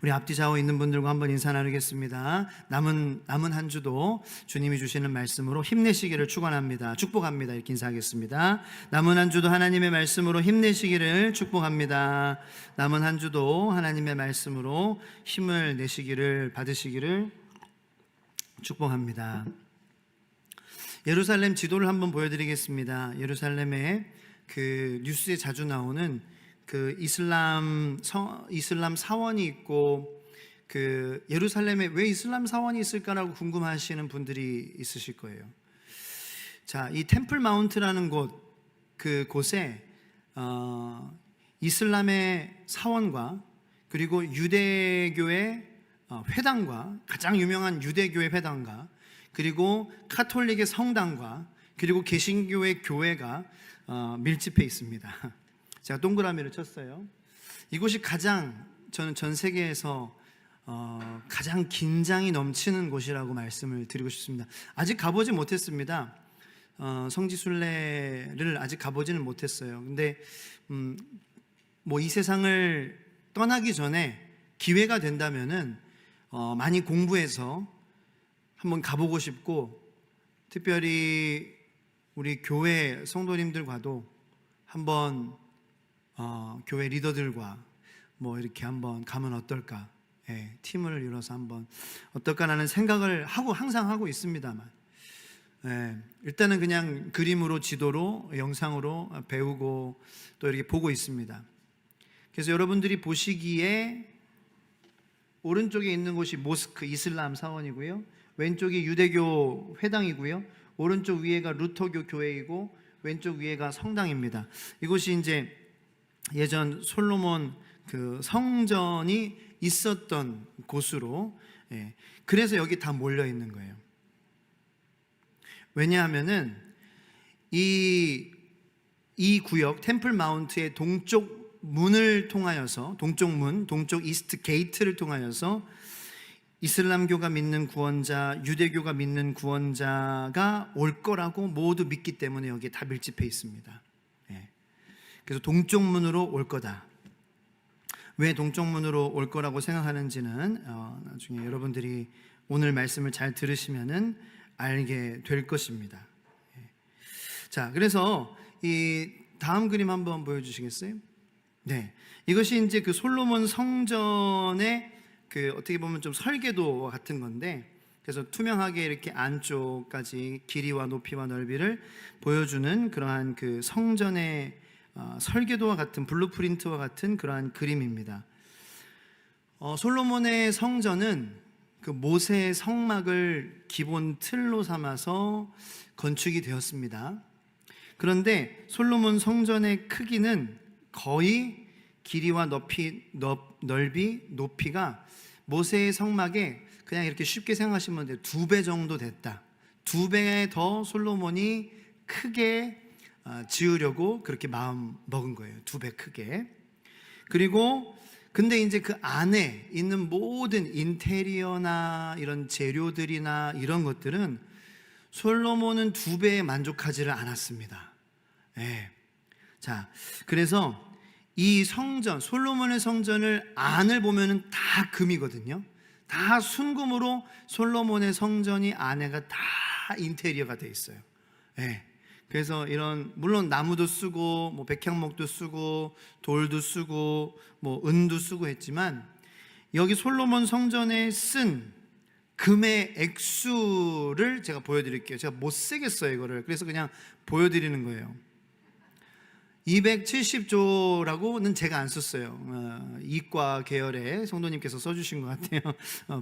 우리 앞뒤 좌우 있는 분들과 한번 인사 나누겠습니다. 남은 한 주도 주님이 주시는 말씀으로 힘내시기를 축원합니다. 축복합니다. 이렇게 인사하겠습니다. 남은 한 주도 하나님의 말씀으로 힘내시기를 축복합니다. 남은 한 주도 하나님의 말씀으로 힘을 내시기를 받으시기를 축복합니다. 예루살렘 지도를 한번 보여드리겠습니다. 예루살렘에 그 뉴스에 자주 나오는 그 이슬람 사원이 있고, 그 예루살렘에 왜 이슬람 사원이 있을까라고 궁금하시는 분들이 있으실 거예요. 자, 이 템플 마운트라는 곳에 이슬람의 사원과 그리고 유대교의 회당과, 가장 유명한 유대교의 회당과 그리고 카톨릭의 성당과 그리고 개신교의 교회가 밀집해 있습니다. 제가 동그라미를 쳤어요. 이곳이 저는 전 세계에서 가장 긴장이 넘치는 곳이라고 말씀을 드리고 싶습니다. 아직 가보지 못했습니다. 성지순례를 아직 가보지는 못했어요. 근데 이 세상을 떠나기 전에 기회가 된다면은 많이 공부해서 한번 가보고 싶고, 특별히 우리 교회 성도님들과도 한번 교회 리더들과 이렇게 한번 가면 어떨까, 팀을 이뤄서 한번 어떨까라는 생각을 항상 하고 있습니다만, 일단은 그냥 그림으로, 지도로, 영상으로 배우고 또 이렇게 보고 있습니다. 그래서 여러분들이 보시기에 오른쪽에 있는 곳이 모스크, 이슬람 사원이고요, 왼쪽이 유대교 회당이고요, 오른쪽 위에가 루터교 교회이고 왼쪽 위에가 성당입니다. 이곳이 이제 예전 솔로몬 그 성전이 있었던 곳으로, 그래서 여기 다 몰려 있는 거예요. 왜냐하면은 이 구역 템플 마운트의 동쪽 문을 통하여서, 동쪽 이스트 게이트를 통하여서 이슬람교가 믿는 구원자, 유대교가 믿는 구원자가 올 거라고 모두 믿기 때문에 여기에 다 밀집해 있습니다. 그래서 동쪽 문으로 올 거다. 왜 동쪽 문으로 올 거라고 생각하는지는 나중에 여러분들이 오늘 말씀을 잘 들으시면은 알게 될 것입니다. 자, 그래서 이 다음 그림 한번 보여주시겠어요? 네, 이것이 이제 그 솔로몬 성전의 그 어떻게 보면 좀 설계도와 같은 건데, 그래서 투명하게 이렇게 안쪽까지 길이와 높이와 넓이를 보여주는 그러한 그 성전의 설계도와 같은, 블루프린트와 같은 그러한 그림입니다. 솔로몬의 성전은 그 모세의 성막을 기본 틀로 삼아서 건축이 되었습니다. 그런데 솔로몬 성전의 크기는 거의 길이와 넓이, 높이가 모세의 성막에, 그냥 이렇게 쉽게 생각하시면 돼요, 2배 정도 됐다. 2배 더 솔로몬이 크게 지으려고 그렇게 마음 먹은 거예요. 2배 크게. 그리고 근데 이제 그 안에 있는 모든 인테리어나 이런 재료들이나 이런 것들은 솔로몬은 2배에 만족하지를 않았습니다. 자, 그래서 이 성전, 솔로몬의 성전을 안을 보면은 다 금이거든요. 다 순금으로 솔로몬의 성전이 안에가 다 인테리어가 돼 있어요. 그래서 이런, 물론 나무도 쓰고 백향목도 쓰고 돌도 쓰고 은도 쓰고 했지만, 여기 솔로몬 성전에 쓴 금의 액수를 제가 보여드릴게요. 제가 못 세겠어요 이거를. 그래서 그냥 보여드리는 거예요. 270조라고는 제가 안 썼어요. 이과 계열의 성도님께서 써주신 것 같아요.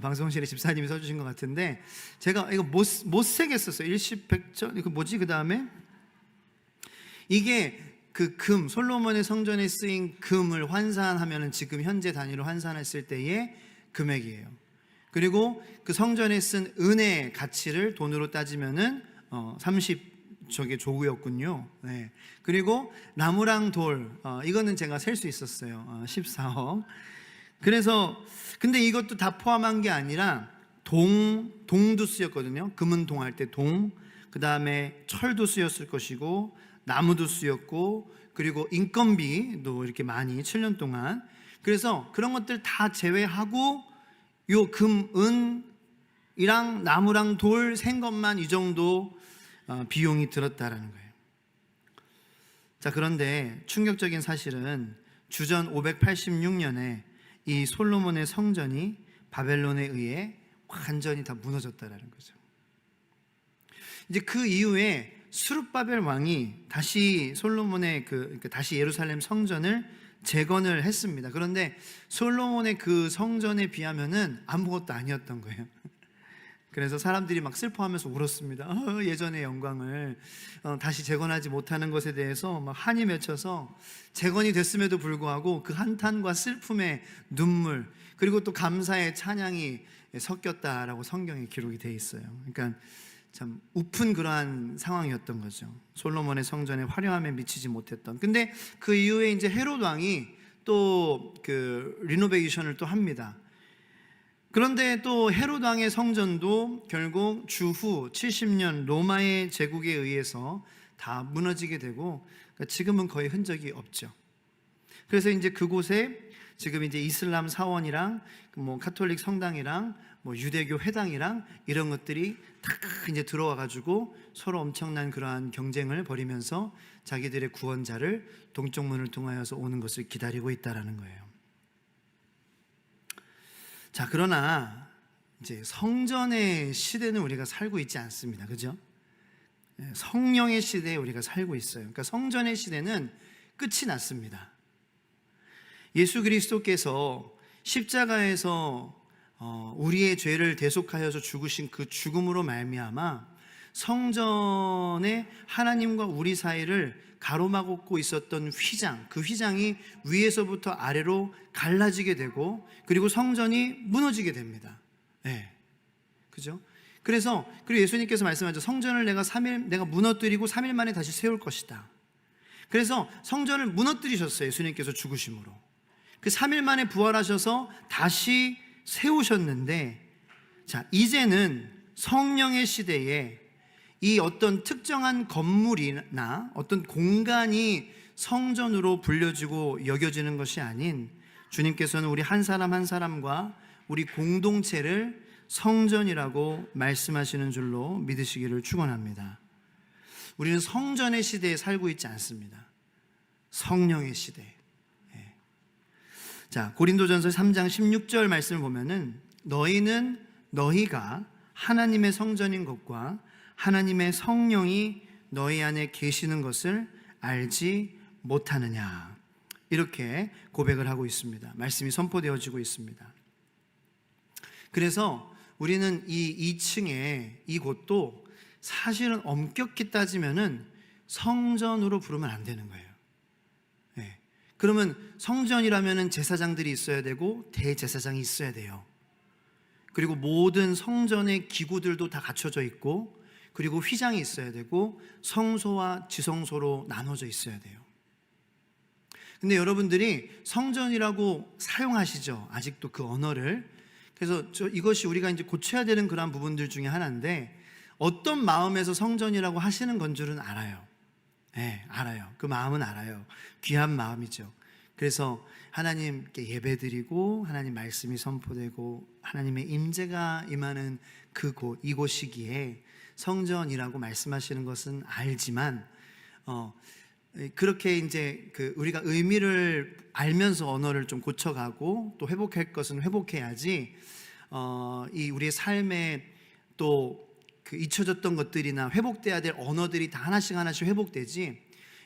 방송실의 집사님이 써주신 것 같은데, 제가 이거 못 세겠었어요. 일시백전, 이거 뭐지? 그 다음에 이게 그 금, 솔로몬의 성전에 쓰인 금을 환산하면은 지금 현재 단위로 환산했을 때의 금액이에요. 그리고 그 성전에 쓴 은의 가치를 돈으로 따지면은 30저게 조구였군요. 그리고 나무랑 돌, 이거는 제가 셀 수 있었어요. 14억. 그래서 근데 이것도 다 포함한 게 아니라 동도 쓰였거든요. 금은 동할 때 동, 그 다음에 철도 쓰였을 것이고 나무도 쓰였고, 그리고 인건비도 이렇게 많이 7년 동안, 그래서 그런 것들 다 제외하고 요 금, 은이랑 나무랑 돌 생 것만 이 정도 비용이 들었다라는 거예요. 자, 그런데 충격적인 사실은 주전 586년에 이 솔로몬의 성전이 바벨론에 의해 완전히 다 무너졌다라는 거죠. 이제 그 이후에 스룹바벨 왕이 다시 솔로몬의 다시 예루살렘 성전을 재건을 했습니다. 그런데 솔로몬의 그 성전에 비하면은 아무것도 아니었던 거예요. 그래서 사람들이 막 슬퍼하면서 울었습니다. 예전의 영광을 다시 재건하지 못하는 것에 대해서 막 한이 맺혀서 재건이 됐음에도 불구하고 그 한탄과 슬픔의 눈물, 그리고 또 감사의 찬양이 섞였다라고 성경에 기록이 돼 있어요. 그러니까 참 우픈 그러한 상황이었던 거죠. 솔로몬의 성전의 화려함에 미치지 못했던. 근데 그 이후에 이제 헤롯 왕이 또 그 리노베이션을 또 합니다. 그런데 또 헤롯 왕의 성전도 결국 주후 70년 로마의 제국에 의해서 다 무너지게 되고, 그러니까 지금은 거의 흔적이 없죠. 그래서 이제 그곳에 지금 이제 이슬람 사원이랑 뭐 카톨릭 성당이랑 뭐 유대교 회당이랑 이런 것들이 다 이제 들어와 가지고 서로 엄청난 그러한 경쟁을 벌이면서 자기들의 구원자를 동쪽 문을 통하여서 오는 것을 기다리고 있다라는 거예요. 자, 그러나 이제 성전의 시대는 우리가 살고 있지 않습니다. 그죠? 성령의 시대에 우리가 살고 있어요. 그러니까 성전의 시대는 끝이 났습니다. 예수 그리스도께서 십자가에서 우리의 죄를 대속하여서 죽으신 그 죽음으로 말미암아 성전에 하나님과 우리 사이를 가로막고 있었던 휘장, 그 휘장이 위에서부터 아래로 갈라지게 되고, 그리고 성전이 무너지게 됩니다. 네. 그죠? 그리고 예수님께서 말씀하죠. 성전을 내가 무너뜨리고 3일 만에 다시 세울 것이다. 그래서 성전을 무너뜨리셨어요. 예수님께서 죽으심으로. 그 3일 만에 부활하셔서 다시 세우셨는데, 자, 이제는 성령의 시대에 이 어떤 특정한 건물이나 어떤 공간이 성전으로 불려지고 여겨지는 것이 아닌, 주님께서는 우리 한 사람 한 사람과 우리 공동체를 성전이라고 말씀하시는 줄로 믿으시기를 축원합니다. 우리는 성전의 시대에 살고 있지 않습니다. 성령의 시대. 자, 고린도전서 3장 16절 말씀을 보면은 너희가 하나님의 성전인 것과 하나님의 성령이 너희 안에 계시는 것을 알지 못하느냐, 이렇게 고백을 하고 있습니다. 말씀이 선포되어지고 있습니다. 그래서 우리는 이 2층에 이곳도 사실은 엄격히 따지면은 성전으로 부르면 안 되는 거예요. 네. 그러면 성전이라면은 제사장들이 있어야 되고 대제사장이 있어야 돼요. 그리고 모든 성전의 기구들도 다 갖춰져 있고, 그리고 휘장이 있어야 되고 성소와 지성소로 나눠져 있어야 돼요. 근데 여러분들이 성전이라고 사용하시죠, 아직도 그 언어를. 그래서 이것이 우리가 이제 고쳐야 되는 그런 부분들 중에 하나인데, 어떤 마음에서 성전이라고 하시는 건 줄은 알아요. 네, 알아요. 그 마음은 알아요. 귀한 마음이죠. 그래서 하나님께 예배드리고 하나님 말씀이 선포되고 하나님의 임재가 임하는 그곳, 이곳이기에 성전이라고 말씀하시는 것은 알지만, 그렇게 이제 우리가 의미를 알면서 언어를 좀 고쳐가고 또 회복할 것은 회복해야지, 이 우리의 삶에 또 잊혀졌던 것들이나 회복돼야 될 언어들이 다 하나씩 회복되지,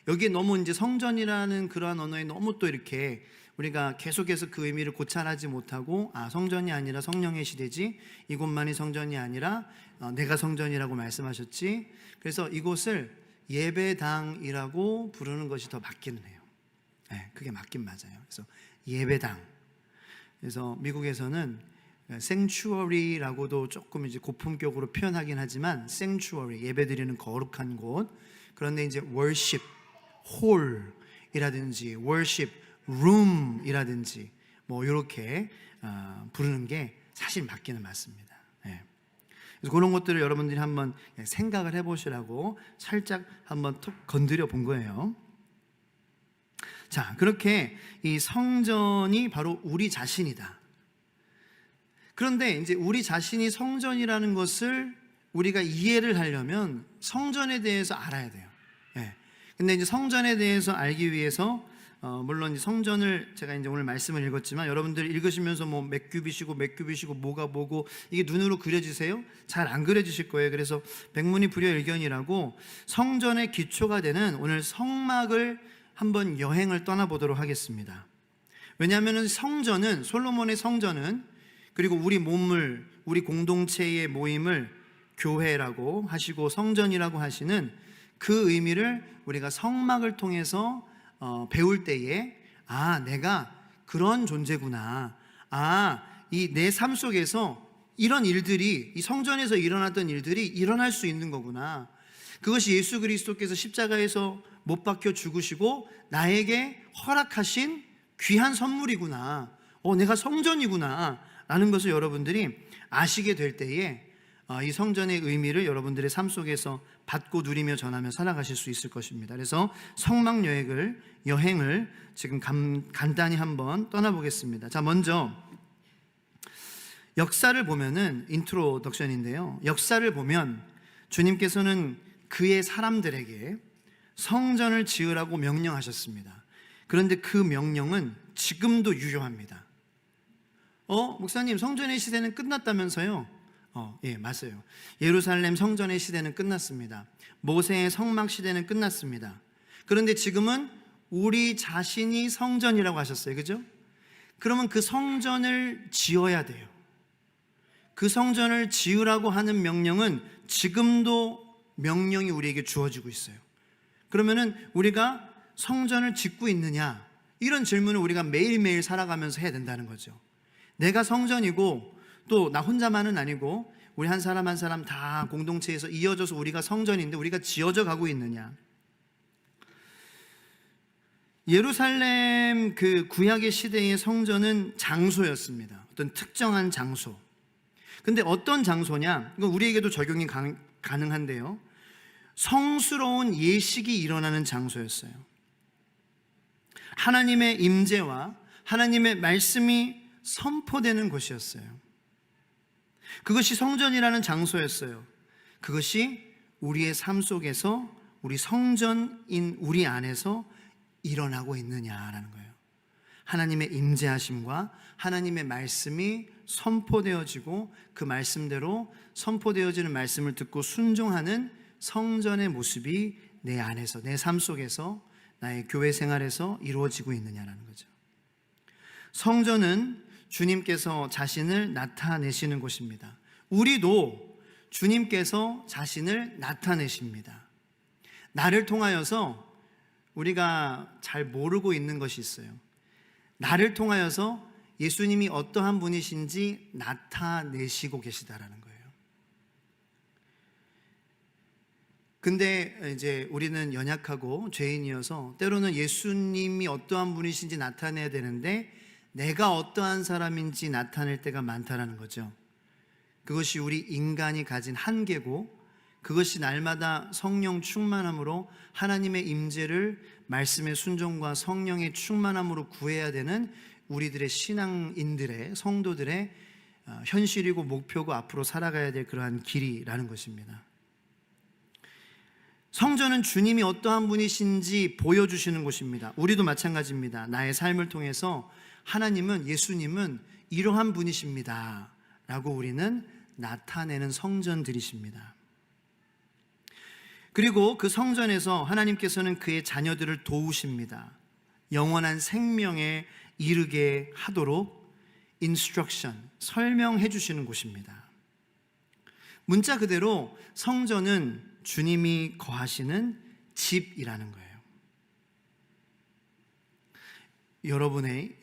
여기에 너무 이제 성전이라는 그러한 언어에 너무 또 이렇게 우리가 계속해서 그 의미를 고찰하지 못하고, 성전이 아니라 성령의 시대지, 이곳만이 성전이 아니라 내가 성전이라고 말씀하셨지, 그래서 이곳을 예배당이라고 부르는 것이 더 맞기는 해요. 네, 그게 맞긴 맞아요. 그래서 예배당. 그래서 미국에서는 sanctuary라고도 조금 이제 고품격으로 표현하긴 하지만, sanctuary, 예배드리는 거룩한 곳. 그런데 이제 worship hall이라든지 worship room이라든지 뭐 이렇게 부르는 게 사실 맞기는 맞습니다. 네. 그래서 그런 것들을 여러분들이 한번 생각을 해보시라고 살짝 한번 툭 건드려 본 거예요. 자, 그렇게 이 성전이 바로 우리 자신이다. 그런데 이제 우리 자신이 성전이라는 것을 우리가 이해를 하려면 성전에 대해서 알아야 돼요. 예. 근데 이제 성전에 대해서 알기 위해서 물론 이제 성전을 제가 이제 오늘 말씀을 읽었지만 여러분들 읽으시면서 뭐 몇 규빗이고 뭐가 뭐고 이게 눈으로 그려지세요? 잘 안 그려지실 거예요. 그래서 백문이 불여일견이라고 성전의 기초가 되는 오늘 성막을 한번 여행을 떠나보도록 하겠습니다. 왜냐하면 성전은, 솔로몬의 성전은, 그리고 우리 몸을, 우리 공동체의 모임을 교회라고 하시고 성전이라고 하시는 그 의미를 우리가 성막을 통해서 배울 때에 내가 그런 존재구나, 이 내 삶 속에서 이런 일들이, 이 성전에서 일어났던 일들이 일어날 수 있는 거구나, 그것이 예수 그리스도께서 십자가에서 못 박혀 죽으시고 나에게 허락하신 귀한 선물이구나, 내가 성전이구나 라는 것을 여러분들이 아시게 될 때에 이 성전의 의미를 여러분들의 삶 속에서 받고 누리며 전하며 살아가실 수 있을 것입니다. 그래서 성막 여행을 지금 간단히 한번 떠나보겠습니다. 자, 먼저 역사를 보면은, 인트로덕션인데요, 역사를 보면 주님께서는 그의 사람들에게 성전을 지으라고 명령하셨습니다. 그런데 그 명령은 지금도 유효합니다. 목사님, 성전의 시대는 끝났다면서요? 예, 맞아요. 예루살렘 성전의 시대는 끝났습니다. 모세의 성막 시대는 끝났습니다. 그런데 지금은 우리 자신이 성전이라고 하셨어요. 그죠? 그러면 그 성전을 지어야 돼요. 그 성전을 지으라고 하는 명령은 지금도 명령이 우리에게 주어지고 있어요. 그러면은 우리가 성전을 짓고 있느냐, 이런 질문을 우리가 매일매일 살아가면서 해야 된다는 거죠. 내가 성전이고 또 나 혼자만은 아니고 우리 한 사람 한 사람 다 공동체에서 이어져서 우리가 성전인데 우리가 지어져 가고 있느냐. 예루살렘 그 구약의 시대의 성전은 장소였습니다. 어떤 특정한 장소. 근데 어떤 장소냐, 이건 우리에게도 적용이 가능한데요, 성스러운 예식이 일어나는 장소였어요. 하나님의 임재와 하나님의 말씀이 선포되는 곳이었어요. 그것이 성전이라는 장소였어요. 그것이 우리의 삶 속에서, 우리 성전인 우리 안에서 일어나고 있느냐라는 거예요. 하나님의 임재하심과 하나님의 말씀이 선포되어지고 그 말씀대로 선포되어지는 말씀을 듣고 순종하는 성전의 모습이 내 안에서, 내 삶 속에서, 나의 교회 생활에서 이루어지고 있느냐라는 거죠. 성전은 주님께서 자신을 나타내시는 곳입니다. 우리도 주님께서 자신을 나타내십니다. 나를 통하여서 우리가 잘 모르고 있는 것이 있어요. 나를 통하여서 예수님이 어떠한 분이신지 나타내시고 계시다라는 거예요. 근데 이제 우리는 연약하고 죄인이어서 때로는 예수님이 어떠한 분이신지 나타내야 되는데 내가 어떠한 사람인지 나타낼 때가 많다라는 거죠. 그것이 우리 인간이 가진 한계고, 그것이 날마다 성령 충만함으로 하나님의 임재를 말씀의 순종과 성령의 충만함으로 구해야 되는 우리들의 신앙인들의, 성도들의 현실이고 목표고 앞으로 살아가야 될 그러한 길이라는 것입니다. 성전은 주님이 어떠한 분이신지 보여주시는 곳입니다. 우리도 마찬가지입니다. 나의 삶을 통해서 하나님은, 예수님은 이러한 분이십니다 라고 우리는 나타내는 성전들이십니다. 그리고 그 성전에서 하나님께서는 그의 자녀들을 도우십니다. 영원한 생명에 이르게 하도록 인스트럭션, 설명해 주시는 곳입니다. 문자 그대로 성전은 주님이 거하시는 집이라는 거예요.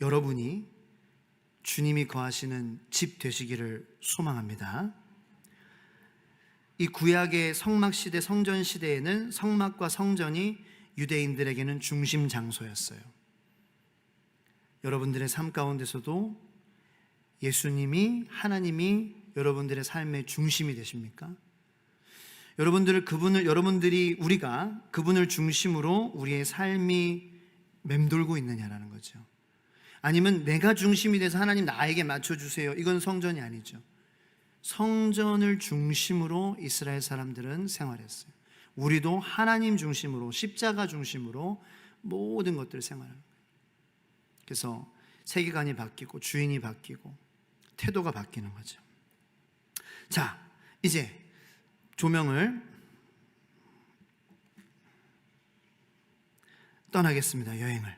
여러분이 주님이 거하시는 집 되시기를 소망합니다. 이 구약의 성막 시대, 성전 시대에는 성막과 성전이 유대인들에게는 중심 장소였어요. 여러분들의 삶 가운데서도 예수님이, 하나님이 여러분들의 삶의 중심이 되십니까? 우리가 그분을 중심으로 우리의 삶이 맴돌고 있느냐라는 거죠. 아니면 내가 중심이 돼서 하나님 나에게 맞춰주세요. 이건 성전이 아니죠. 성전을 중심으로 이스라엘 사람들은 생활했어요. 우리도 하나님 중심으로, 십자가 중심으로 모든 것들을 생활하는 거예요. 그래서 세계관이 바뀌고 주인이 바뀌고 태도가 바뀌는 거죠. 자, 이제 조명을 떠나겠습니다. 여행을.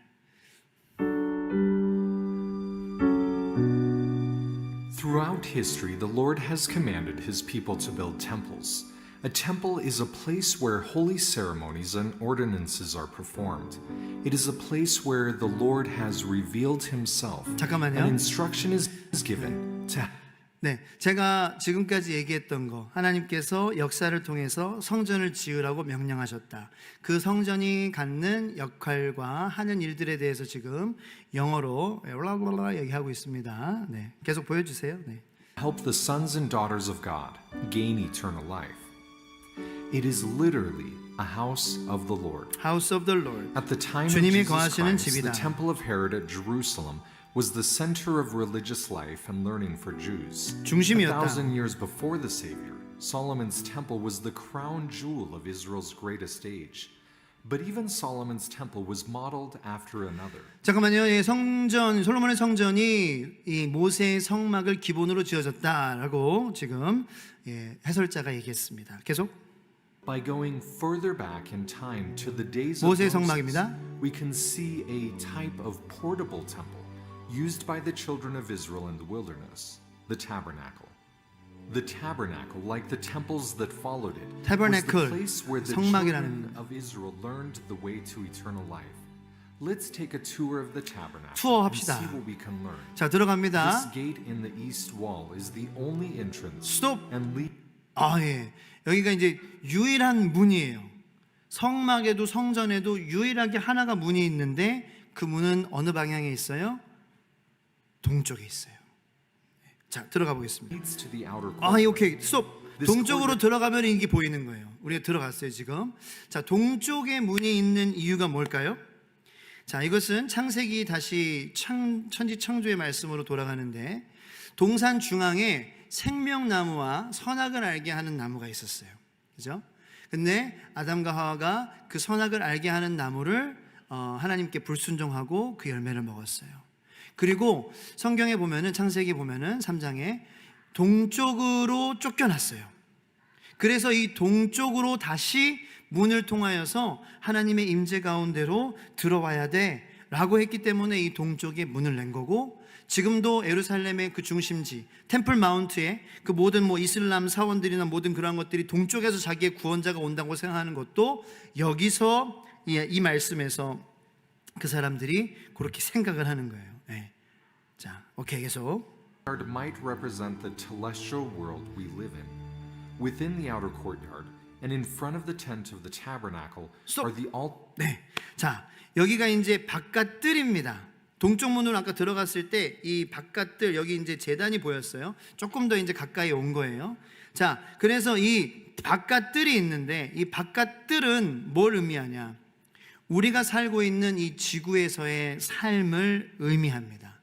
Throughout history, the Lord has commanded His people to build temples. A temple is a place where holy ceremonies and ordinances are performed. It is a place where the Lord has revealed Himself. 잠깐만요. And instruction is given to 네, 제가 지금까지 얘기했던 거, 하나님께서 역사를 통해서 성전을 지으라고 명령하셨다. 그 성전이 갖는 역할과 하는 일들에 대해서 지금 영어로 올라올라 얘기하고 있습니다. 네, 계속 보여주세요. 네. help the sons and daughters of God gain eternal life. It is literally a house of the Lord. House of the Lord. At the time of 주님이 Jesus 거하시는 Christ, 집이다. the temple of Herod at Jerusalem was the center of religious life and learning for Jews. 중심이었다. 1,000 years before the Savior, Solomon's temple was the crown jewel of Israel's greatest age. But even Solomon's temple was modeled after another. 잠깐만요. 예, 성전, 솔로몬의 성전이 이 모세의 성막을 기본으로 지어졌다라고 지금 해설자가 얘기했습니다. 계속. By going further back in time to the days of 모세의 Moses, 성막입니다. we can see a type of portable temple used by the children of Israel in the wilderness, the tabernacle. The tabernacle, like the temples that followed it, Tabernacle, was the place where the 성막이라는 children of Israel learned the way to eternal life. Let's take a tour of the tabernacle and 투어합시다. see what we can learn. 자, This 들어갑니다. gate in the east wall is the only entrance 스톱. and lead. 아, 예. 여기가 이제 유일한 문이에요. 성막에도 성전에도 유일하게 하나가 문이 있는데 그 문은 어느 방향에 있어요? 동쪽에 있어요. 자, 들어가 보겠습니다. leads to the outer 아, court. 오케이. 스톱. 동쪽으로 들어가면 이게 보이는 거예요. 우리가 들어갔어요, 지금. 자, 동쪽에 문이 있는 이유가 뭘까요? 자, 이것은 창세기 다시 천지 창조의 말씀으로 돌아가는데 동산 중앙에 생명나무와 선악을 알게 하는 나무가 있었어요. 그죠? 근데 아담과 하와가 그 선악을 알게 하는 나무를 하나님께 불순종하고 그 열매를 먹었어요. 그리고 성경에 보면은 창세기 보면은 3장에 동쪽으로 쫓겨났어요. 그래서 이 동쪽으로 다시 문을 통하여서 하나님의 임재 가운데로 들어와야 돼라고 했기 때문에 이 동쪽에 문을 낸 거고, 지금도 예루살렘의 그 중심지 템플 마운트에 그 모든 뭐 이슬람 사원들이나 모든 그러한 것들이 동쪽에서 자기의 구원자가 온다고 생각하는 것도 여기서 이 말씀에서 그 사람들이 그렇게 생각을 하는 거예요. 네. 자, 오케이, 계속. Might represent the celestial world we live in. Within the outer courtyard and in front of the tent of the tabernacle Stop. are the altar. 네. 자, 여기가 이제 바깥 뜰입니다. 동쪽 문으로 아까 들어갔을 때 이 바깥 뜰, 여기 이제 제단이 보였어요. 조금 더 이제 가까이 온 거예요. 자, 그래서 이 바깥 뜰이 있는데 이 바깥 뜰은 뭘 의미하냐? 우리가 살고 있는 이 지구에서의 삶을 의미합니다.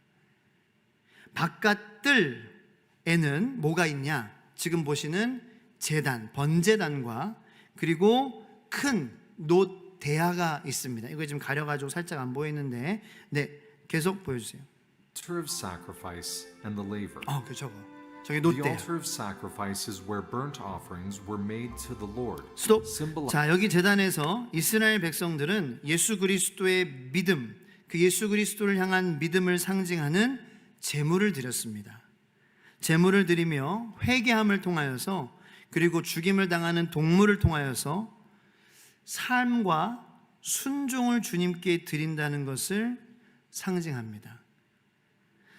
바깥 뜰에는 뭐가 있냐? 지금 보시는 제단, 번제단과 그리고 큰 놋 대야가 있습니다. 이거 지금 가려가지고 살짝 안 보이는데, 네, 계속 보여주세요. Altar of sacrifice and the laver. 그 저거, 저기 The 놋대야. altar of sacrifice is where burnt offerings were made to the Lord. 스톱. Symbol- 자, 여기 제단에서 이스라엘 백성들은 예수 그리스도의 믿음, 그 예수 그리스도를 향한 믿음을 상징하는 제물을 드렸습니다. 제물을 드리며 회개함을 통하여서, 그리고 죽임을 당하는 동물을 통하여서 삶과 순종을 주님께 드린다는 것을 상징합니다.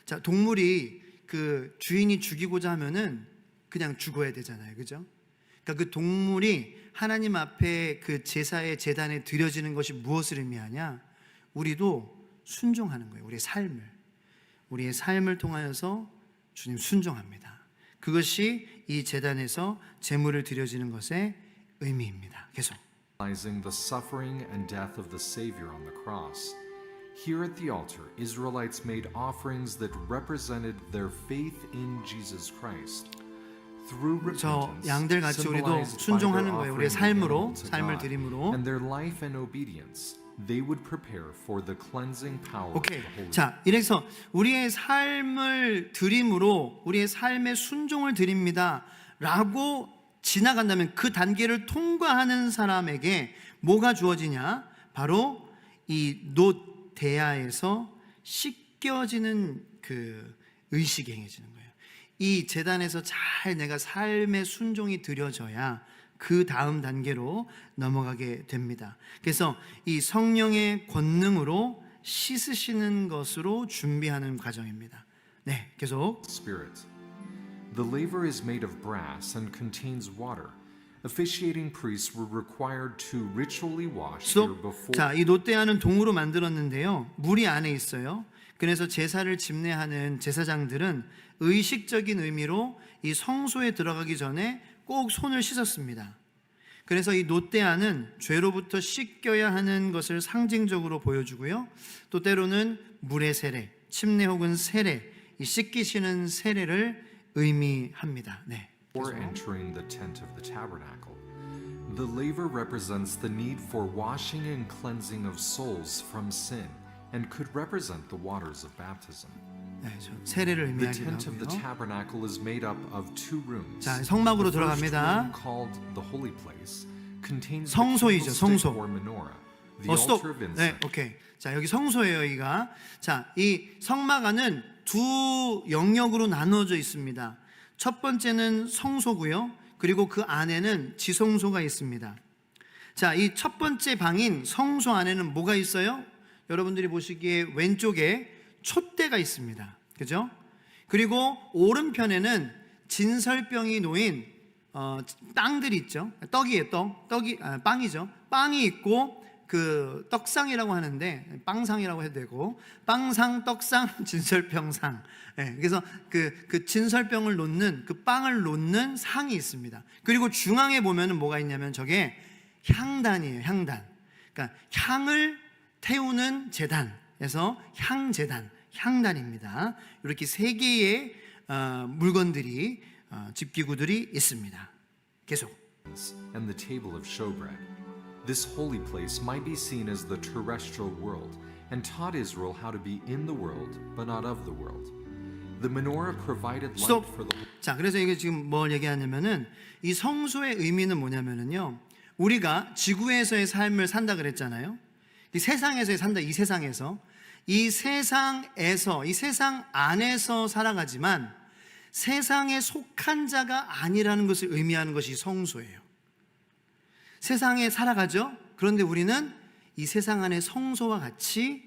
자, 동물이 그 주인이 죽이고자 하면은 그냥 죽어야 되잖아요. 그죠? 그러니까 그 동물이 하나님 앞에 그 제사의 제단에 드려지는 것이 무엇을 의미하냐? 우리도 순종하는 거예요. 우리의 삶을 통하여서 주님 순종합니다. 그것이 이 제단에서 제물을 드려지는 것의 의미입니다. 계속. symbolizing the suffering and death of the Savior on the cross. Here at the altar, Israelites made offerings that represented their faith in Jesus Christ. Through 저 repentance, 양들 같이 우리도 symbolized by 순종하는 their 거예요. 우리의 offering 삶으로, animal to 삶을 God, 드림으로. and their life and obedience, they would prepare for the cleansing power 오케이. of the Holy 자, 이래서 우리의 삶을 드림으로 우리의 삶의 순종을 드립니다. 라고 지나간다면 그 단계를 통과하는 사람에게 뭐가 주어지냐? 바로 이 노대야에서 씻겨지는 그 의식이 행해지는 거예요. 이 제단에서 잘 내가 삶의 순종이 드려져야 그 다음 단계로 넘어가게 됩니다. 그래서 이 성령의 권능으로 씻으시는 것으로 준비하는 과정입니다. 네, 계속. Spirit. The laver is made of brass and contains water. Officiating priests were required to ritually wash here before. 자, 이 노대야는 동으로 만들었는데요. 물이 안에 있어요. 그래서 제사를 집례하는 제사장들은 의식적인 의미로 이 성소에 들어가기 전에 꼭 손을 씻었습니다. 그래서 이 노대야는 죄로부터 씻겨야 하는 것을 상징적으로 보여주고요. 또 때로는 물의 세례, 침례 혹은 세례, 이 씻기시는 세례를 의미합니다. 네. Before entering the tent of the tabernacle, the laver represents the need for washing and cleansing of souls from sin and could represent the waters of baptism. 네, 세례를 The 의미하기도 tent of the 하고요. tabernacle is made up of two rooms. 자, 성막으로 The first 들어갑니다. room, called the holy place, contains the 성소이죠, candlestick 성소. or menorah, the 스톱. altar of 네, incense. 오케이. 자, 여기 성소예요, 여기가. 자, 이 성막 안은 두 영역으로 나누어져 있습니다. 첫 번째는 성소고요. 그리고 그 안에는 지성소가 있습니다. 자, 이 첫 번째 방인 성소 안에는 뭐가 있어요? 여러분들이 보시기에 왼쪽에 촛대가 있습니다. 그죠? 그리고 오른편에는 진설병이 놓인 빵들이 있죠. 떡이에요, 떡이 빵이죠. 빵이 있고 그 떡상이라고 하는데 빵상이라고 해도 되고 빵상, 떡상, 진설병상. 네, 그래서 그 진설병을 놓는 그 빵을 놓는 상이 있습니다. 그리고 중앙에 보면은 뭐가 있냐면 저게 향단이에요, 향단. 그러니까 향을 태우는 제단에서 향제단, 향단입니다. 이렇게 세 개의 물건들이 집기구들이 있습니다. 계속. And the table of showbread. This holy place might be seen as the terrestrial world and taught Israel how to be in the world but not of the world. The menorah provided light 스톱. for the 자, 그래서 이게 지금 뭘 얘기하냐면은 이 성소의 의미는 뭐냐면은요. 우리가 지구에서의 삶을 산다 그랬잖아요. 이 세상에서의 산다, 이 세상에서 이 세상에서 이 세상 안에서 살아가지만 세상에 속한 자가 아니라는 것을 의미하는 것이 성소예요. 세상에 살아가죠. 그런데 우리는 이 세상 안의 성소와 같이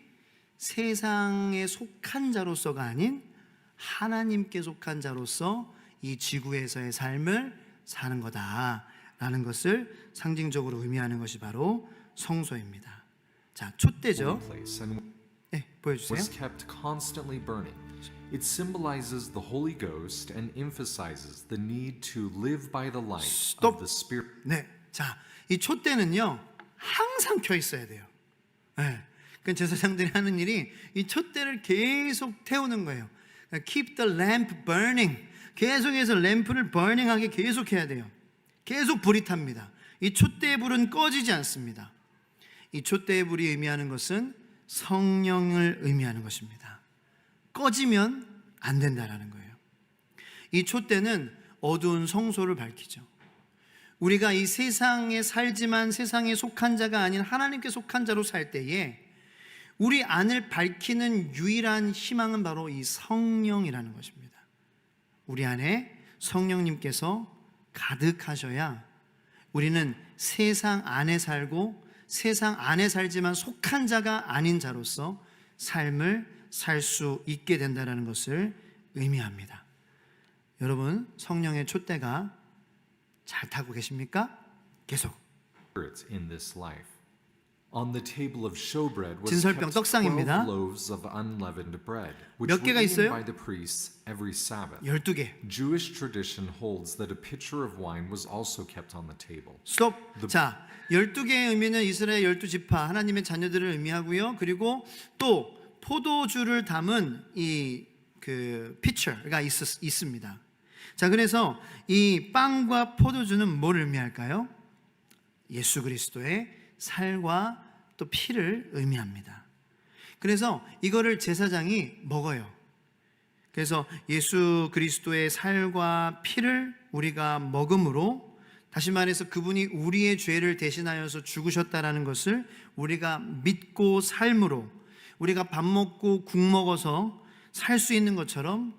세상에 속한 자로서가 아닌 하나님께 속한 자로서 이 지구에서의 삶을 사는 거다라는 것을 상징적으로 의미하는 것이 바로 성소입니다. 자, 촛대죠. holy place and 네, 보여주세요. was kept constantly burning. It symbolizes the Holy Ghost and emphasizes the need to live by the light Stop. of the Spirit. 네, 자, 이 촛대는요 항상 켜 있어야 돼요. 네, 그 제사장들이 하는 일이 이 촛대를 계속 태우는 거예요. Keep the lamp burning. 계속해서 램프를 버닝하게 계속해야 돼요. 계속 불이 탑니다. 이 촛대의 불은 꺼지지 않습니다. 이 촛대의 불이 의미하는 것은 성령을 의미하는 것입니다. 꺼지면 안 된다라는 거예요. 이 촛대는 어두운 성소를 밝히죠. 우리가 이 세상에 살지만 세상에 속한 자가 아닌 하나님께 속한 자로 살 때에 우리 안을 밝히는 유일한 희망은 바로 이 성령이라는 것입니다. 우리 안에 성령님께서 가득하셔야 우리는 세상 안에 살고 세상 안에 살지만 속한 자가 아닌 자로서 삶을 살 수 있게 된다는 것을 의미합니다. 여러분, 성령의 촛대가 잘 타고 계십니까? 계속. in this life. On the table of showbread was 진설병 kept 12 떡상입니다. loaves of unleavened bread, which 몇 were 개가 eaten 있어요? by the priests every Sabbath. 12개. Jewish tradition holds that a pitcher of wine was also kept on the table. 스톱. 자, 12개의 의미는 이스라엘 12지파 하나님의 자녀들을 의미하고요. 그리고 또 포도주를 담은 이 그 피처가 있습니다. 자, 그래서 이 빵과 포도주는 뭘 의미할까요? 예수 그리스도의 살과 또 피를 의미합니다. 그래서 이거를 제사장이 먹어요. 그래서 예수 그리스도의 살과 피를 우리가 먹음으로, 다시 말해서 그분이 우리의 죄를 대신하여서 죽으셨다라는 것을 우리가 믿고 삶으로, 우리가 밥 먹고 국 먹어서 살 수 있는 것처럼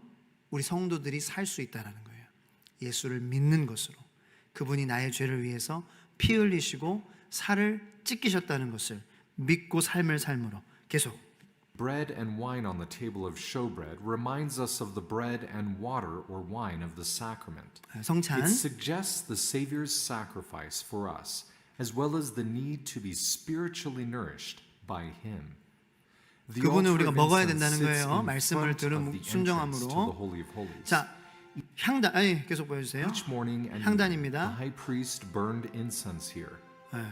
우리 성도들이 살 수 있다라는 거예요. 예수를 믿는 것으로 그분이 나의 죄를 위해서 피 흘리시고 살을 찢기셨다는 것을 믿고 삶을 삶으로. 계속. Bread and wine on the table of showbread reminds us of the bread and water or wine of the sacrament. 성찬. It suggests the Savior's sacrifice for us, as well as the need to be spiritually nourished by Him. The 그분을 altar 우리가 of 먹어야 incense 된다는 sits 거예요. in 말씀을 front of 들은 the entrance 순종함으로. to the Holy of Holies. 자, 계속 보여주세요. Each morning and evening, 향단입니다. the high priest burned incense here.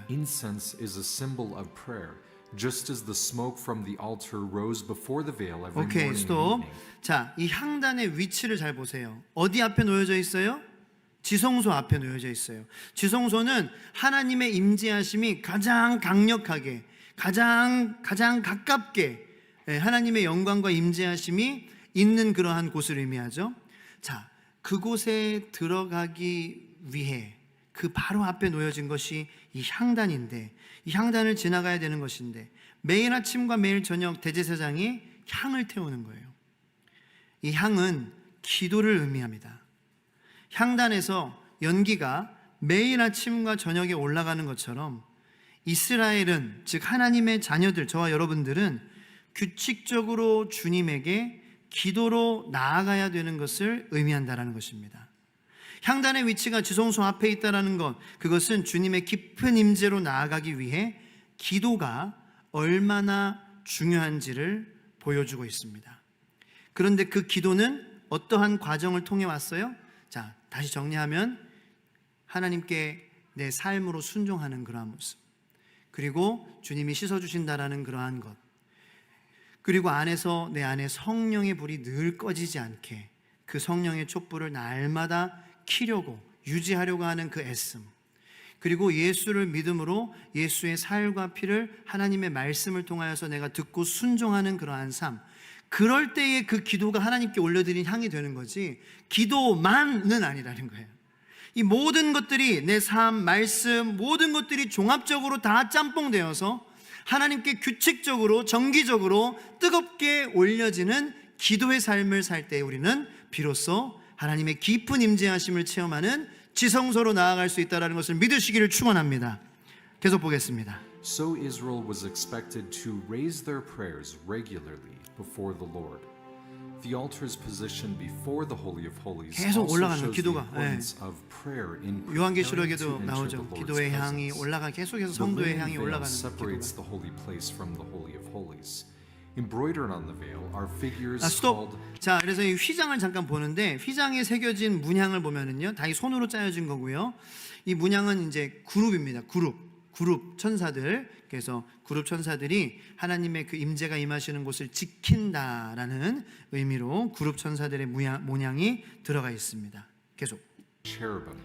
Incense is a symbol of prayer, just as the smoke from the altar rose before the veil every 오케이, morning and 스톱. evening. 자, 이 향단의 위치를 잘 보세요. 어디 앞에 놓여져 있어요? 지성소 앞에 놓여져 있어요. 지성소는 하나님의 임재하심이 가장 강력하게, 가장 가깝게 하나님의 영광과 임재하심이 있는 그러한 곳을 의미하죠. 자, 그곳에 들어가기 위해 그 바로 앞에 놓여진 것이 이 향단인데, 이 향단을 지나가야 되는 것인데, 매일 아침과 매일 저녁 대제사장이 향을 태우는 거예요. 이 향은 기도를 의미합니다. 향단에서 연기가 매일 아침과 저녁에 올라가는 것처럼 이스라엘은, 즉 하나님의 자녀들, 저와 여러분들은 규칙적으로 주님에게 기도로 나아가야 되는 것을 의미한다는 것입니다. 향단의 위치가 지성소 앞에 있다는 것, 그것은 주님의 깊은 임재로 나아가기 위해 기도가 얼마나 중요한지를 보여주고 있습니다. 그런데 그 기도는 어떠한 과정을 통해 왔어요? 자, 다시 정리하면 하나님께 내 삶으로 순종하는 그러한 모습, 그리고 주님이 씻어주신다라는 그러한 것, 그리고 안에서 내 안에 성령의 불이 늘 꺼지지 않게 그 성령의 촛불을 날마다 키려고 유지하려고 하는 그 애씀, 그리고 예수를 믿음으로 예수의 살과 피를 하나님의 말씀을 통하여서 내가 듣고 순종하는 그러한 삶, 그럴 때에 그 기도가 하나님께 올려드린 향이 되는 거지 기도만은 아니라는 거예요. 이 모든 것들이, 내 삶, 말씀, 모든 것들이 종합적으로 다 짬뽕되어서 하나님께 규칙적으로, 정기적으로 뜨겁게 올려지는 기도의 삶을 살 때 우리는 비로소 하나님의 깊은 임재하심을 체험하는 지성소로 나아갈 수 있다는 것을 믿으시기를 축원합니다. 계속 보겠습니다. So Israel was expected to raise their prayers regularly before the Lord. The altar's position before the Holy of Holies 계속 also 올라가는 shows the 기도가, importance of prayer in preparing to 요한계시록에도 enter the 나오죠. Lord's 기도의 향이 presence. 올라가, 계속해서 The 성도의 linen 향이 veil 올라가는 separates 기도가. the holy place from the Holy of Holies. Embroidered on the veil are figures 스톱. called. 자, 그래서 이 휘장을 잠깐 보는데, 휘장에 새겨진 문양을 보면은요, 다 이 손으로 짜여진 거고요. 이 문양은 이제 그룹입니다. 그룹 천사들. 그래서 그룹 천사들이 하나님의 그 임재가 임하시는 곳을 지킨다라는 의미로 그룹 천사들의 문양이 들어가 있습니다. 계속. Cherubim,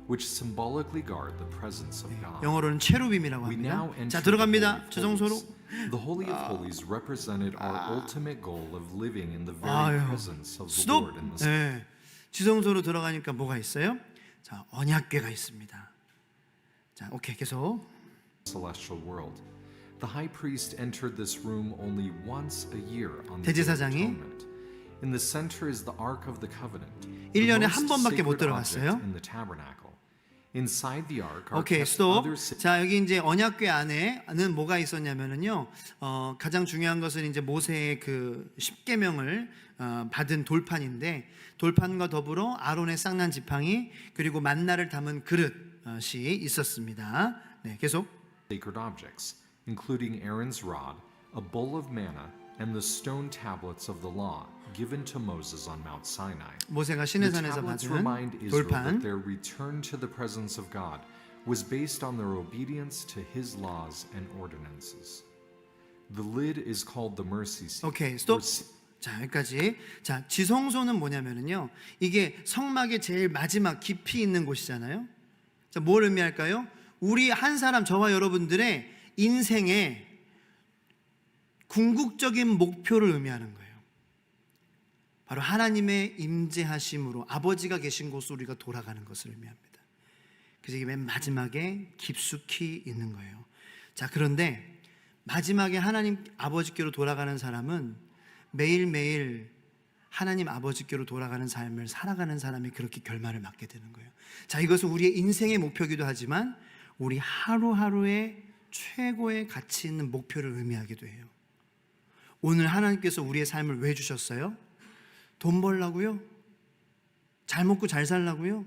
which symbolically guard the presence of God. 영어로는 체루빔이라고 We now 합니다. enter 자, the Holy 들어갑니다. of 지성소로. Holies. The Holy of Holies represented our ultimate goal of living in the very 아유, presence of the 스톱. Lord in the 네. 지성소로 들어가니까 뭐가 있어요? 자, 언약궤가 있습니다. 자, 오케이, 계속. celestial world. The high priest entered this room only once a year on the Day of 대제사장이 Atonement. In the center is the Ark of the Covenant, 1년에 the 한 most 번밖에 못 sacred object 들어갔어요. in the tabernacle. Inside the ark are 오케이, kept 스톱. other 자, 여기 이제 언약궤 안에는 뭐가 있었냐면은요, 가장 중요한 것은 이제 모세의 그 십계명을 받은 돌판인데, 돌판과 더불어 아론의 쌍난 지팡이, 그리고 만나를 담은 그릇이 있었습니다. 네, 계속. sacred objects, including Aaron's rod, a bowl of manna, and the stone tablets of the law given to Moses on Mount Sinai. 모세가 The 시내산에서 tablets 받은 remind Israel that 돌판. their return to the presence of God was based on their obedience to his laws and ordinances. The lid is called the mercy seat. 오케이, or 스톱. 자, 여기까지. 자, 지성소는 뭐냐면은요, 이게 성막의 제일 마지막 깊이 있는 곳이잖아요. 자, 뭘 의미할까요? 우리 한 사람, 저와 여러분들의 인생의 궁극적인 목표를 의미하는 거예요. 바로 하나님의 임재하심으로 아버지가 계신 곳으로 우리가 돌아가는 것을 의미합니다. 그래서 이게 맨 마지막에 깊숙이 있는 거예요. 자, 그런데 마지막에 하나님 아버지께로 돌아가는 사람은 매일매일 하나님 아버지께로 돌아가는 삶을 살아가는 사람이 그렇게 결말을 맞게 되는 거예요. 자, 이것은 우리의 인생의 목표이기도 하지만 우리 하루하루의 최고의 가치 있는 목표를 의미하기도 해요. 오늘 하나님께서 우리의 삶을 왜 주셨어요? 돈 벌라고요? 잘 먹고 잘 살라고요?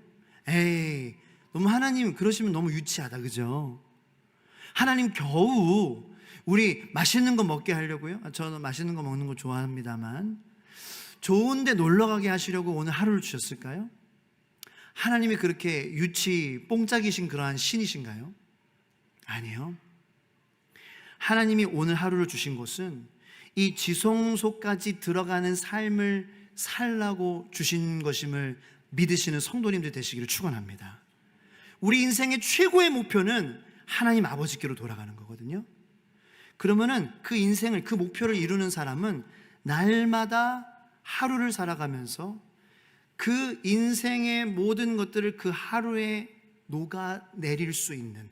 에이, 너무 하나님 그러시면 너무 유치하다, 그죠? 하나님 겨우 우리 맛있는 거 먹게 하려고요? 저는 맛있는 거 먹는 거 좋아합니다만 좋은데 놀러 가게 하시려고 오늘 하루를 주셨을까요? 하나님이 그렇게 유치 뽕짝이신 그러한 신이신가요? 아니요. 하나님이 오늘 하루를 주신 것은 이 지성소까지 들어가는 삶을 살라고 주신 것임을 믿으시는 성도님들 되시기를 축원합니다. 우리 인생의 최고의 목표는 하나님 아버지께로 돌아가는 거거든요. 그러면은 그 인생을, 그 목표를 이루는 사람은 날마다 하루를 살아가면서 그 인생의 모든 것들을 그 하루에 녹아내릴 수 있는,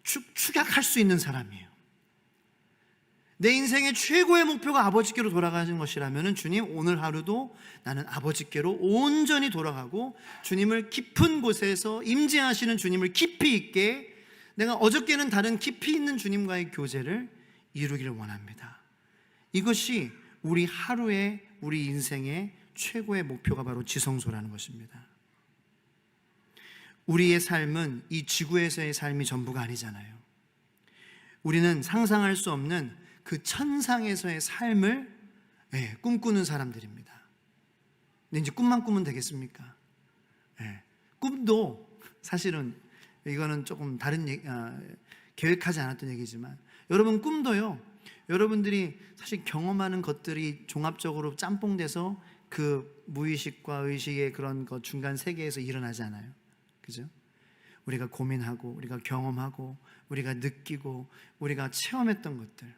축약할 수 있는 사람이에요. 내 인생의 최고의 목표가 아버지께로 돌아가는 것이라면 주님, 오늘 하루도 나는 아버지께로 온전히 돌아가고 주님을 깊은 곳에서 임재하시는 주님을 깊이 있게, 내가 어저께는 다른 깊이 있는 주님과의 교제를 이루기를 원합니다. 이것이 우리 하루의, 우리 인생의 최고의 목표가 바로 지성소라는 것입니다. 우리의 삶은 이 지구에서의 삶이 전부가 아니잖아요. 우리는 상상할 수 없는 그 천상에서의 삶을 꿈꾸는 사람들입니다. 근데 이제 꿈만 꾸면 되겠습니까? 꿈도 사실은 이거는 조금 다른 계획하지 않았던 얘기지만, 여러분 꿈도요, 여러분들이 사실 경험하는 것들이 종합적으로 짬뽕돼서 그 무의식과 의식의 그런 것 중간 세계에서 일어나지 않아요. 그죠? 우리가 고민하고, 우리가 경험하고, 우리가 느끼고, 우리가 체험했던 것들.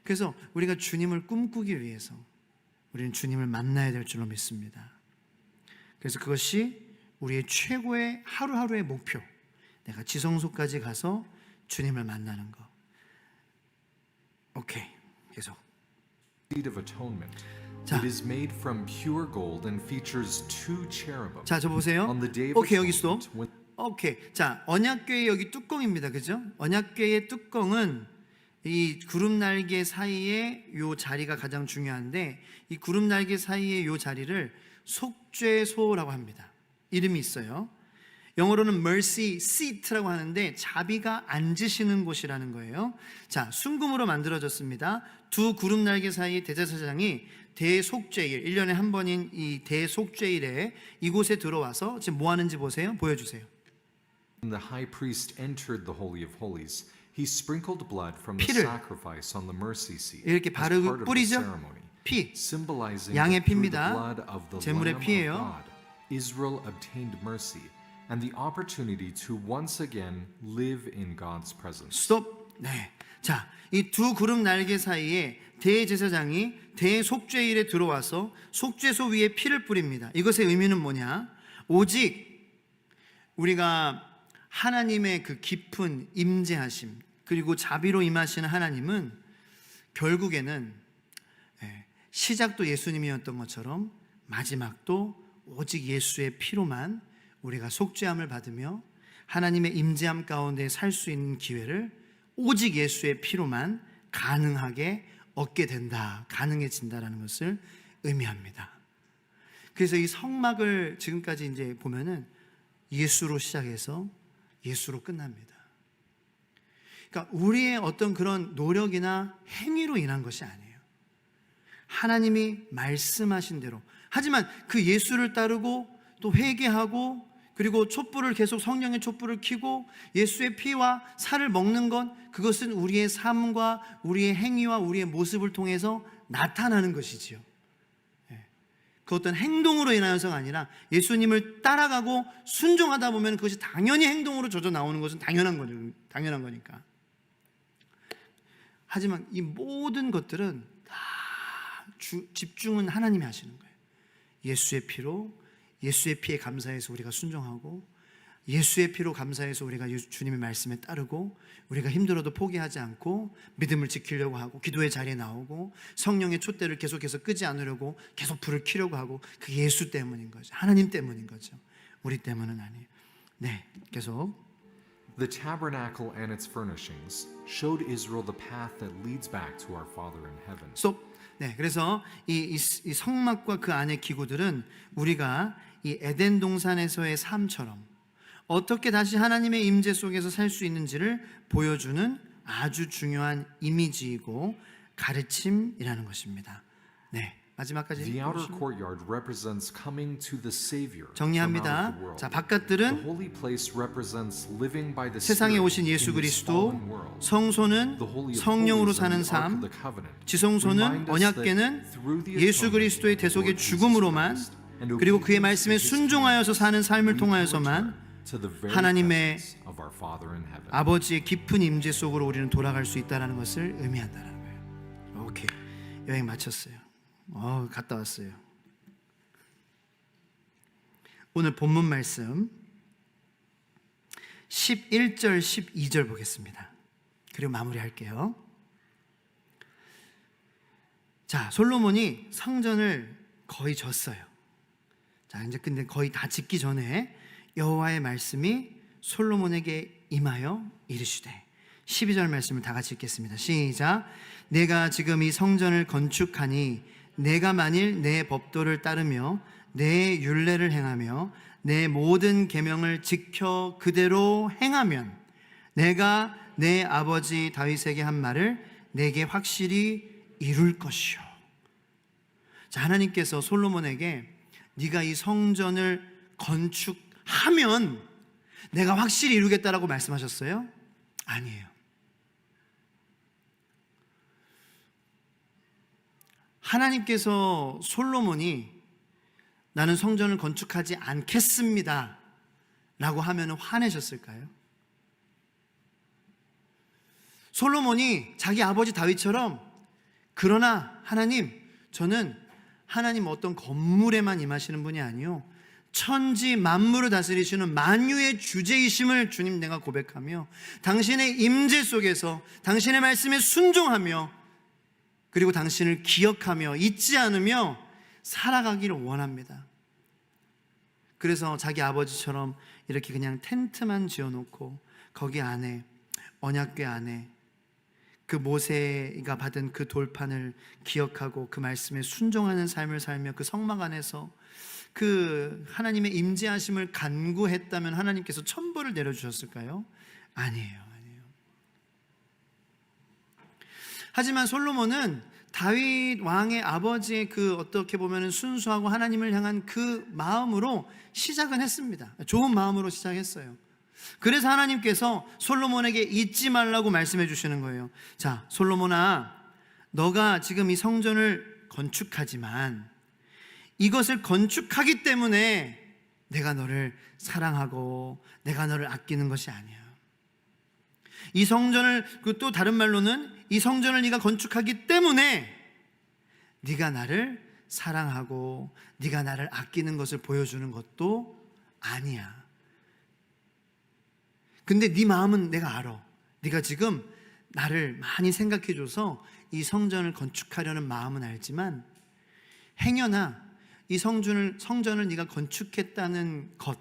그래서 우리가 주님을 꿈꾸기 위해서 우리는 주님을 만나야 될 줄로 믿습니다. 그래서 그것이 우리의 최고의 하루하루의 목표, 내가 지성소까지 가서 주님을 만나는 거. 오케이, 계속. Seat of Atonement. 자. It is made from pure gold and features two cherubim. 자, 저 보세요. On the day of 오케이, 여기 있어. atonement, when 오케이. 자, 언약궤의 여기 뚜껑입니다. 그죠? 언약궤의 뚜껑은 이 구름날개 사이에 요 자리가 가장 중요한데, 이 구름날개 사이에 요 자리를 속죄소라고 합니다. 이름이 있어요. 영어로는 mercy seat라고 하는데 자비가 앉으시는 곳이라는 거예요. 자, 순금으로 만들어졌습니다. 두 구름날개 사이에 대제사장이 대속죄일, 1년에 한 번인 이 대속죄일에 이곳에 들어와서 지금 뭐 하는지 보세요. 보여주세요. the high priest entered the Holy of Holies, he sprinkled blood from the 피를 sacrifice on the mercy seat 이렇게 as 바르고 part of the 뿌리죠? ceremony, 피, symbolizing 양의 that through the 피입니다. blood of the 제물의 Lamb 피예요. of God, Israel obtained mercy and the opportunity to once again live in God's presence. 스톱. 네. 자, 이 두 구름 날개 사이에 대제사장이 대속죄일에 들어와서 속죄소 위에 피를 뿌립니다. 이것의 의미는 뭐냐? 오직 우리가 하나님의 그 깊은 임재하심, 그리고 자비로 임하시는 하나님은 결국에는 시작도 예수님이었던 것처럼 마지막도 오직 예수의 피로만 우리가 속죄함을 받으며 하나님의 임재함 가운데 살 수 있는 기회를 오직 예수의 피로만 가능하게 얻게 된다, 가능해진다라는 것을 의미합니다. 그래서 이 성막을 지금까지 이제 보면은 예수로 시작해서 예수로 끝납니다. 그러니까 우리의 어떤 그런 노력이나 행위로 인한 것이 아니에요. 하나님이 말씀하신 대로. 하지만 그 예수를 따르고 또 회개하고 그리고 촛불을 계속 성령의 촛불을 켜고 예수의 피와 살을 먹는 건 그것은 우리의 삶과 우리의 행위와 우리의 모습을 통해서 나타나는 것이지요. 그 어떤 행동으로 인하여서가 아니라 예수님을 따라가고 순종하다 보면 그것이 당연히 행동으로 젖어 나오는 것은 당연한 거니까. 하지만 이 모든 것들은 다 집중은 하나님이 하시는 거예요. 예수의 피로, 예수의 피에 감사해서 우리가 순종하고, 예수의 피로 감사해서 우리가 주님의 말씀에 따르고, 우리가 힘들어도 포기하지 않고 믿음을 지키려고 하고, 기도의 자리에 나오고, 성령의 촛대를 계속해서 끄지 않으려고 계속 불을 켜려고 하고, 그게 예수 때문인 거죠. 하나님 때문인 거죠. 우리 때문은 아니에요. 네, 계속. The tabernacle and its furnishings showed Israel the path that leads back to our Father in heaven. 네, 그래서 이 성막과 그 안의 기구들은 우리가 이 에덴 동산에서의 삶처럼 어떻게 다시 하나님의 임재 속에서 살 수 있는지를 보여주는 아주 중요한 이미지이고 가르침이라는 것입니다. 네, 마지막까지 The outer courtyard represents coming to the Savior from out 정리합니다. of the world. 자, The 바깥들은 holy place represents living by the 세상에 Spirit 오신 예수 in this 그리스도, fallen world. 성소는 The Holy of 성령으로 Holies and 사는 the Ark 삶, of the Covenant 지성소는 remind us 언약궤는 that through the 예수 atonement 그리스도의 of the 대속의 Lord Jesus 죽음으로만, Christ and 그리고 그의 obedience 말씀에 to His 순종하여서 사는 삶을 we can 통하여서만 return to the very 하나님의 presence of our Father in heaven. 아버지의 깊은 임재 속으로 우리는 돌아갈 수 있다는 것을 의미한다는 거예요. 오케이, 여행 마쳤어요. 갔다 왔어요. 오늘 본문 말씀 11절 12절 보겠습니다. 그리고 마무리할게요. 자, 솔로몬이 성전을 거의 졌어요. 자, 이제 근데 거의 다 짓기 전에 여호와의 말씀이 솔로몬에게 임하여 이르시되, 12절 말씀을 다 같이 읽겠습니다. 시작. 내가 지금 이 성전을 건축하니 내가 만일 내 법도를 따르며 내 율례를 행하며 내 모든 계명을 지켜 그대로 행하면 내가 내 아버지 다윗에게 한 말을 내게 확실히 이룰 것이요. 자, 하나님께서 솔로몬에게 네가 이 성전을 건축하면 내가 확실히 이루겠다라고 말씀하셨어요? 아니에요. 하나님께서 솔로몬이 나는 성전을 건축하지 않겠습니다 라고 하면 화내셨을까요? 솔로몬이 자기 아버지 다윗처럼, 그러나 하나님, 저는 하나님 어떤 건물에만 임하시는 분이 아니요 천지 만물을 다스리시는 만유의 주제이심을 주님 내가 고백하며 당신의 임재 속에서 당신의 말씀에 순종하며 그리고 당신을 기억하며 잊지 않으며 살아가기를 원합니다. 그래서 자기 아버지처럼 이렇게 그냥 텐트만 지어놓고 거기 안에, 언약궤 안에 그 모세가 받은 그 돌판을 기억하고 그 말씀에 순종하는 삶을 살며 그 성막 안에서 그 하나님의 임재하심을 간구했다면 하나님께서 천벌을 내려주셨을까요? 아니에요. 하지만 솔로몬은 다윗 왕의 아버지의 그 어떻게 보면 순수하고 하나님을 향한 그 마음으로 시작은 했습니다. 좋은 마음으로 시작했어요. 그래서 하나님께서 솔로몬에게 잊지 말라고 말씀해 주시는 거예요. 자, 솔로몬아, 너가 지금 이 성전을 건축하지만 이것을 건축하기 때문에 내가 너를 사랑하고 내가 너를 아끼는 것이 아니야. 이 성전을, 또 다른 말로는 이 성전을 네가 건축하기 때문에 네가 나를 사랑하고 네가 나를 아끼는 것을 보여주는 것도 아니야. 근데 네 마음은 내가 알아. 네가 지금 나를 많이 생각해줘서 이 성전을 건축하려는 마음은 알지만 행여나 이 성전을 네가 건축했다는 것,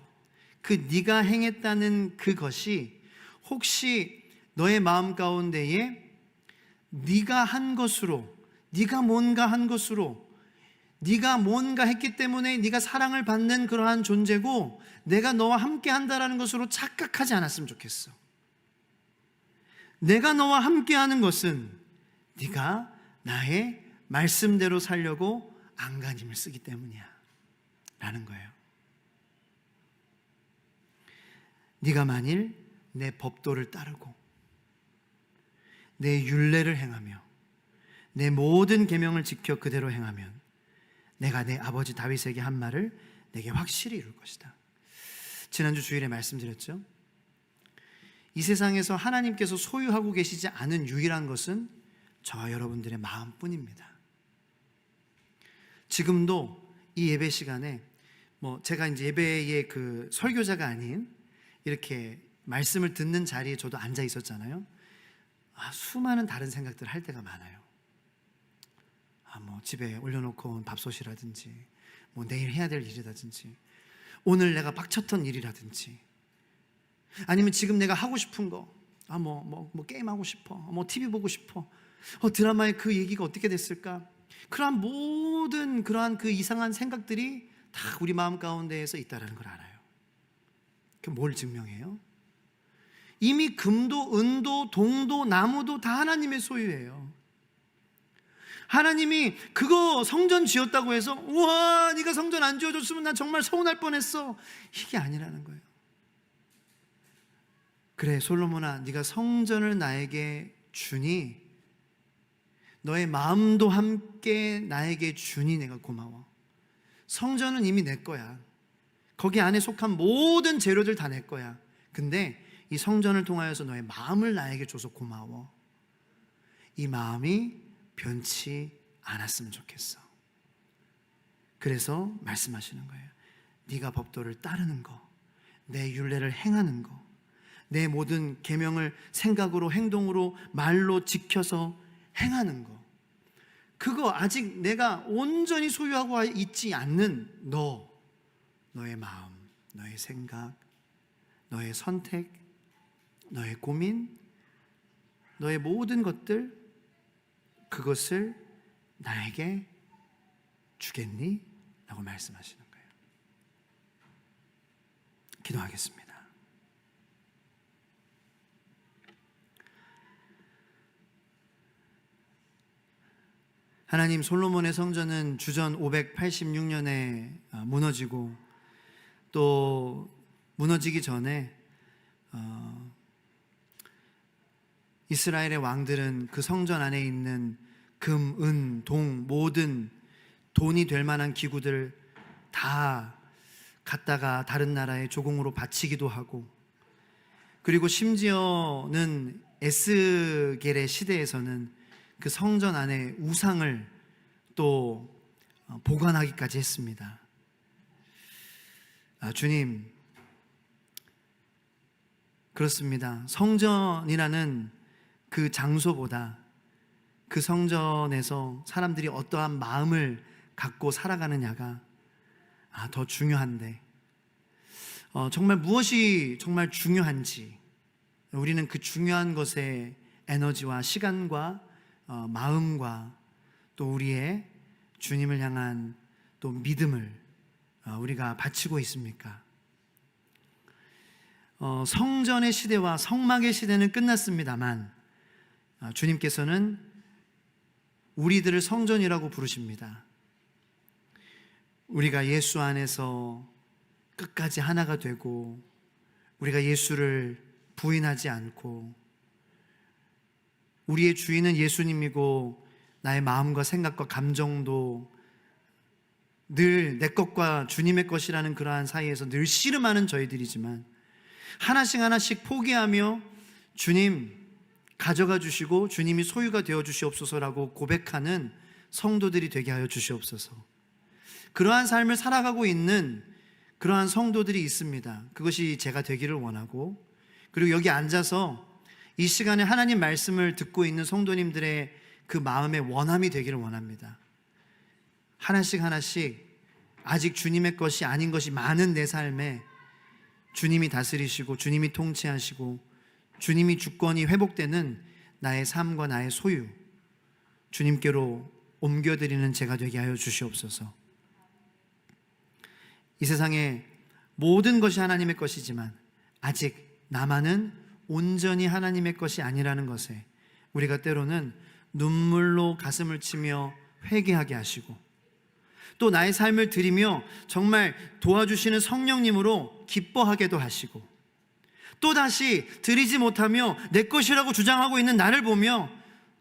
그 네가 행했다는 그것이 혹시 너의 마음 가운데에 네가 한 것으로, 네가 뭔가 한 것으로, 네가 뭔가 했기 때문에 네가 사랑을 받는 그러한 존재고 내가 너와 함께 한다라는 것으로 착각하지 않았으면 좋겠어. 내가 너와 함께 하는 것은 네가 나의 말씀대로 살려고 안간힘을 쓰기 때문이야 라는 거예요. 네가 만일 내 법도를 따르고 내 율례를 행하며 내 모든 계명을 지켜 그대로 행하면 내가 내 아버지 다윗에게 한 말을 내게 확실히 이룰 것이다. 지난주 주일에 말씀드렸죠. 이 세상에서 하나님께서 소유하고 계시지 않은 유일한 것은 저와 여러분들의 마음뿐입니다. 지금도 이 예배 시간에 제가 이제 예배의 그 설교자가 아닌 이렇게 말씀을 듣는 자리에 저도 앉아 있었잖아요. 수많은 다른 생각들을 할 때가 많아요. 집에 올려놓고 온 밥솥이라든지 내일 해야 될 일이라든지 오늘 내가 빡쳤던 일이라든지 아니면 지금 내가 하고 싶은 거 게임하고 싶어, TV 보고 싶어, 드라마의 그 얘기가 어떻게 됐을까, 그러한 모든 그러한 그 이상한 생각들이 다 우리 마음 가운데에서 있다는 걸 알아요. 그 뭘 증명해요? 이미 금도 은도 동도 나무도 다 하나님의 소유예요. 하나님이 그거 성전 지었다고 해서 우와 네가 성전 안 지어줬으면 나 정말 서운할 뻔했어, 이게 아니라는 거예요. 그래 솔로몬아, 네가 성전을 나에게 주니 너의 마음도 함께 나에게 주니 내가 고마워. 성전은 이미 내 거야. 거기 안에 속한 모든 재료들 다 내 거야. 근데 이 성전을 통하여서 너의 마음을 나에게 줘서 고마워. 이 마음이 변치 않았으면 좋겠어. 그래서 말씀하시는 거예요. 네가 법도를 따르는 거, 내 율례를 행하는 거, 내 모든 계명을 생각으로 행동으로 말로 지켜서 행하는 거, 그거 아직 내가 온전히 소유하고 있지 않는 너의 마음, 너의 생각, 너의 선택, 너의 고민, 너의 모든 것들, 그것을 나에게 주겠니? 라고 말씀하시는 거예요. 기도하겠습니다. 하나님, 솔로몬의 성전은 주전 586년에 무너지고 또 무너지기 전에 이스라엘의 왕들은 그 성전 안에 있는 금, 은, 동, 모든 돈이 될 만한 기구들 다 갖다가 다른 나라에 조공으로 바치기도 하고, 그리고 심지어는 에스겔의 시대에서는 그 성전 안에 우상을 또 보관하기까지 했습니다. 주님, 그렇습니다. 성전이라는 그 장소보다 그 성전에서 사람들이 어떠한 마음을 갖고 살아가느냐가 더 중요한데, 정말 무엇이 정말 중요한지 우리는 그 중요한 것에 에너지와 시간과 마음과 또 우리의 주님을 향한 또 믿음을 우리가 바치고 있습니까? 성전의 시대와 성막의 시대는 끝났습니다만 주님께서는 우리들을 성전이라고 부르십니다. 우리가 예수 안에서 끝까지 하나가 되고 우리가 예수를 부인하지 않고 우리의 주인은 예수님이고 나의 마음과 생각과 감정도 늘 내 것과 주님의 것이라는 그러한 사이에서 늘 씨름하는 저희들이지만 하나씩 하나씩 포기하며 주님 가져가 주시고 주님이 소유가 되어 주시옵소서라고 고백하는 성도들이 되게 하여 주시옵소서. 그러한 삶을 살아가고 있는 그러한 성도들이 있습니다. 그것이 제가 되기를 원하고, 그리고 여기 앉아서 이 시간에 하나님 말씀을 듣고 있는 성도님들의 그 마음의 원함이 되기를 원합니다. 하나씩 하나씩 아직 주님의 것이 아닌 것이 많은 내 삶에 주님이 다스리시고 주님이 통치하시고 주님이 주권이 회복되는 나의 삶과 나의 소유 주님께로 옮겨드리는 제가 되게 하여 주시옵소서. 이 세상에 모든 것이 하나님의 것이지만 아직 나만은 온전히 하나님의 것이 아니라는 것에 우리가 때로는 눈물로 가슴을 치며 회개하게 하시고 또 나의 삶을 드리며 정말 도와주시는 성령님으로 기뻐하게도 하시고 또다시 드리지 못하며 내 것이라고 주장하고 있는 나를 보며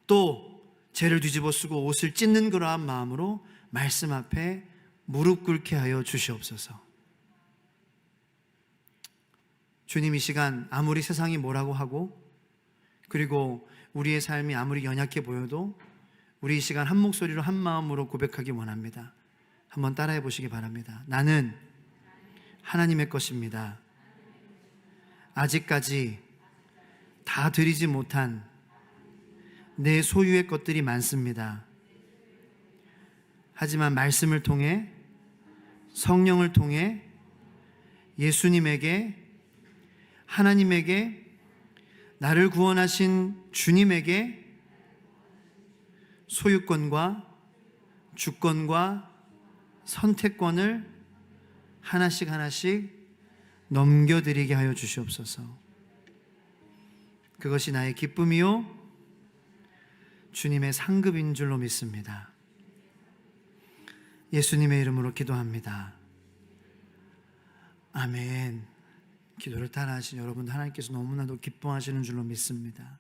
또 죄를 뒤집어 쓰고 옷을 찢는 그러한 마음으로 말씀 앞에 무릎 꿇게 하여 주시옵소서. 주님, 이 시간 아무리 세상이 뭐라고 하고 그리고 우리의 삶이 아무리 연약해 보여도 우리 이 시간 한 목소리로 한 마음으로 고백하기 원합니다. 한번 따라해 보시기 바랍니다. 나는 하나님의 것입니다. 아직까지 다 드리지 못한 내 소유의 것들이 많습니다. 하지만 말씀을 통해, 성령을 통해 예수님에게, 하나님에게, 나를 구원하신 주님에게 소유권과 주권과 선택권을 하나씩 넘겨드리게 하여 주시옵소서. 그것이 나의 기쁨이요 주님의 상급인 줄로 믿습니다. 예수님의 이름으로 기도합니다. 아멘. 기도를 따라하신 여러분, 하나님께서 너무나도 기뻐하시는 줄로 믿습니다.